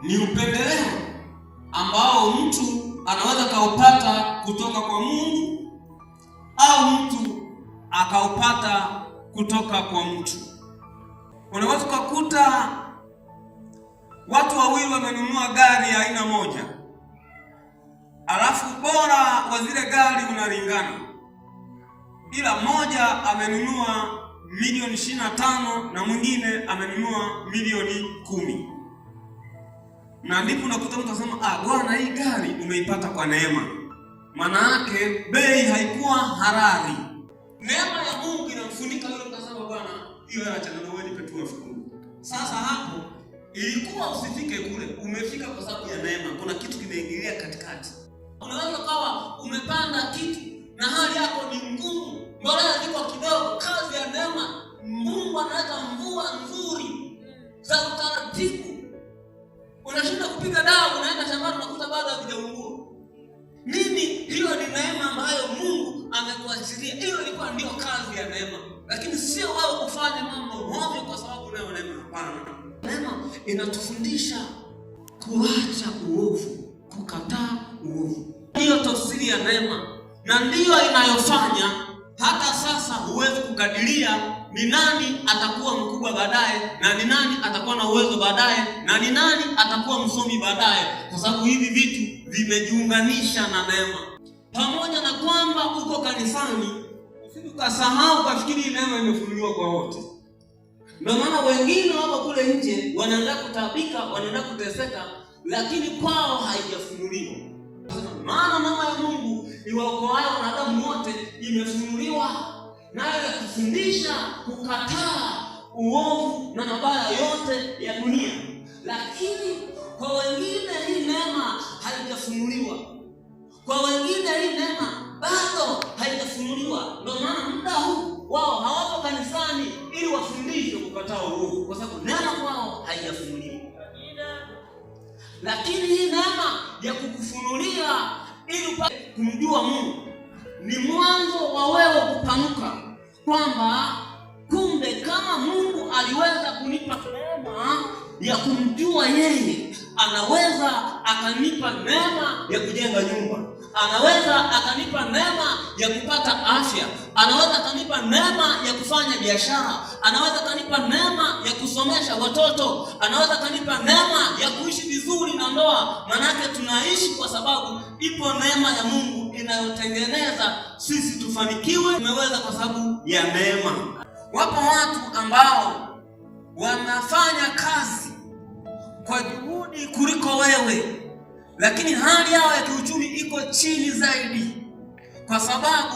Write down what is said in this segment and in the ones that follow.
ni upendeleo ambao mtu anaweza kaupata kutoka kwa Mungu au mtu akaupata kutoka kwa mtu. Unaweza kukuta watu wawili wamenunua gari ya aina moja, alafu bora wa zile gari unalingana, ila mmoja amenunua milioni 25 na mwingine amenunua milioni 10. Na ndipo unakuta mtu anasema, bwana, hii gari umeipata kwa neema. Maana yake bei haikuwa halali. Neema ya Mungu inamfunika yule mtasema, bwana, hiyo hela cha ndio wewe nipe tu 10,000. Sasa hapo ilikuwa usifike kule, umefika kwa sababu ya neema. Kuna kitu kimeingilia katikati. Unaweza kawa umepanda kitu na hali yako ni ngumu, mbolea ziko kidogo, kazi ya neema. Mungu analeta mvua nzuri za utaratibu. Unashinda kupiga dawa, unaenda shambani unakuta bado havijaungua. Nini? Hiyo ni neema ambayo Mungu amekuachilia. Hiyo ilikuwa ndio kazi ya neema. Lakini sio wewe kufanya mambo ovyo kwa sababu unayo neema. Hapana. Neema inatufundisha kuacha uovu, kukataa uovu. Hiyo tafsiri ya neema, na ndiyo inayofanya hata sasa huwezi kukadiria ni nani atakuwa mkubwa baadaye, na ni nani atakuwa na uwezo baadaye, na ni nani atakuwa msomi baadaye, kwa sababu hivi vitu vimejiunganisha na neema. Pamoja na kwamba uko kanisani, usikasahau kafikiri neema imefunuliwa kwa wote. Ndio maana wengine wako kule nje wanaenda kutabika, wanaenda kuteseka, lakini kwao haijafunuliwa. Maana mama ya Mungu iwaokoaye wanadamu wote imefunuliwa, nayo yakufundisha kukataa uovu na mabaya yote ya dunia. Lakini kwa wengine hii neema haijafunuliwa. Kwa wengine hii neema bado haijafunuliwa. Ndio maana muda huu wao hawapo kanisani ili wafundishwe kukataa uovu, kwa sababu neema kwao haijafunuliwa. Lakini hii neema ya kukufunulia ili upate kumjua Mungu ni mwanzo wa wewe kupanuka, kwamba kumbe kama Mungu aliweza kunipa neema ya kumjua yeye, anaweza akanipa neema ya kujenga nyumba, anaweza akanipa neema ya kupata afya, anaweza akanipa neema ya kufanya biashara, anaweza akanipa neema ya kusomesha watoto, anaweza akanipa neema ya kuishi vizuri na ndoa. Manake tunaishi kwa sababu ipo neema ya Mungu inayotengeneza sisi tufanikiwe. Tumeweza kwa sababu ya neema. Wapo watu ambao wanafanya kazi kwa juhudi kuliko wewe, lakini hali yao ya kiuchumi iko chini zaidi, kwa sababu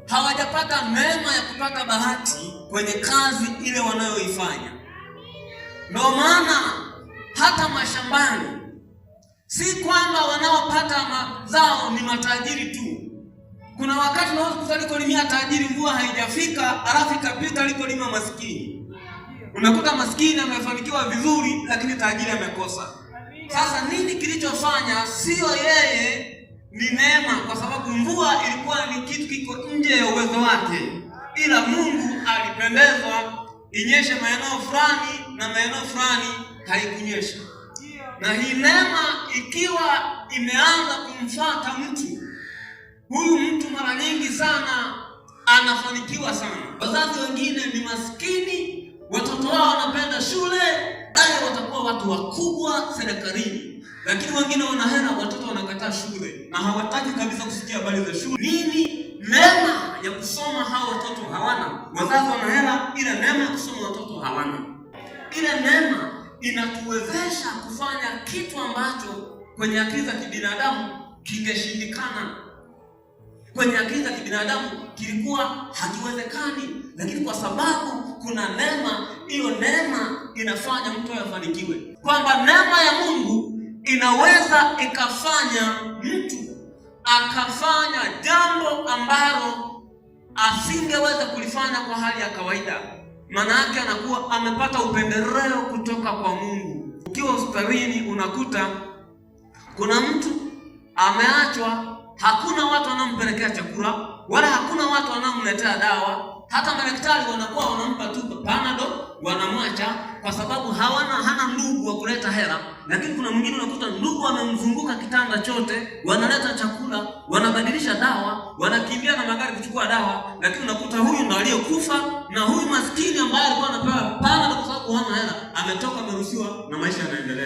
hawajapata neema ya kupata bahati kwenye kazi ile wanayoifanya. Ndio maana hata mashambani, si kwamba wanaopata mazao ni matajiri tu. Kuna wakati unaweza kusaliko limia tajiri, mvua haijafika, alafu ikapita liko lima maskini. Unakuta maskini amefanikiwa vizuri, lakini tajiri amekosa. Sasa nini kilichofanya? Sio yeye, ni neema, kwa sababu mvua ilikuwa ni kitu kiko nje ya uwezo wake, ila Mungu alipendezwa inyeshe maeneo fulani na maeneo fulani haikunyesha. Na hii neema ikiwa imeanza kumfuata mtu, huyu mtu mara nyingi sana anafanikiwa sana. Wazazi wengine ni maskini, watoto wao wanapenda shule, baadaye watakuwa watu wakubwa serikalini, lakini wengine wana hela, watoto wanakataa shule na hawataki kabisa kusikia habari za shule. Nini? Neema ya kusoma hao watoto hawana. Wazazi wana hela, ila neema ya kusoma watoto hawana. Ile neema inatuwezesha kufanya kitu ambacho kwenye akili za kibinadamu kingeshindikana. Kwenye akili za kibinadamu kilikuwa hakiwezekani, lakini kwa sababu kuna neema, hiyo neema inafanya mtu afanikiwe. Kwamba neema ya Mungu inaweza ikafanya mtu akafanya jambo ambalo asingeweza kulifanya kwa hali ya kawaida. Maana yake anakuwa amepata upendeleo kutoka kwa Mungu. Ukiwa hospitalini unakuta kuna mtu ameachwa, hakuna watu wanaompelekea chakula, wala hakuna watu wanaomletea dawa. Hata madaktari wanakuwa wanampa tu Panadol, wanamwacha kwa sababu hana ndugu wa kuleta hela, lakini kuna mwingine unakuta ndugu wamemzunguka kitanda chote, wanaleta chakula, wanabadilisha dawa, wanakimbia na magari kuchukua dawa, lakini unakuta huyu ndo aliyekufa na huyu maskini ambaye alikuwa anapewa pana kwa sababu hana hela ametoka, ameruhusiwa na maisha yanaendelea.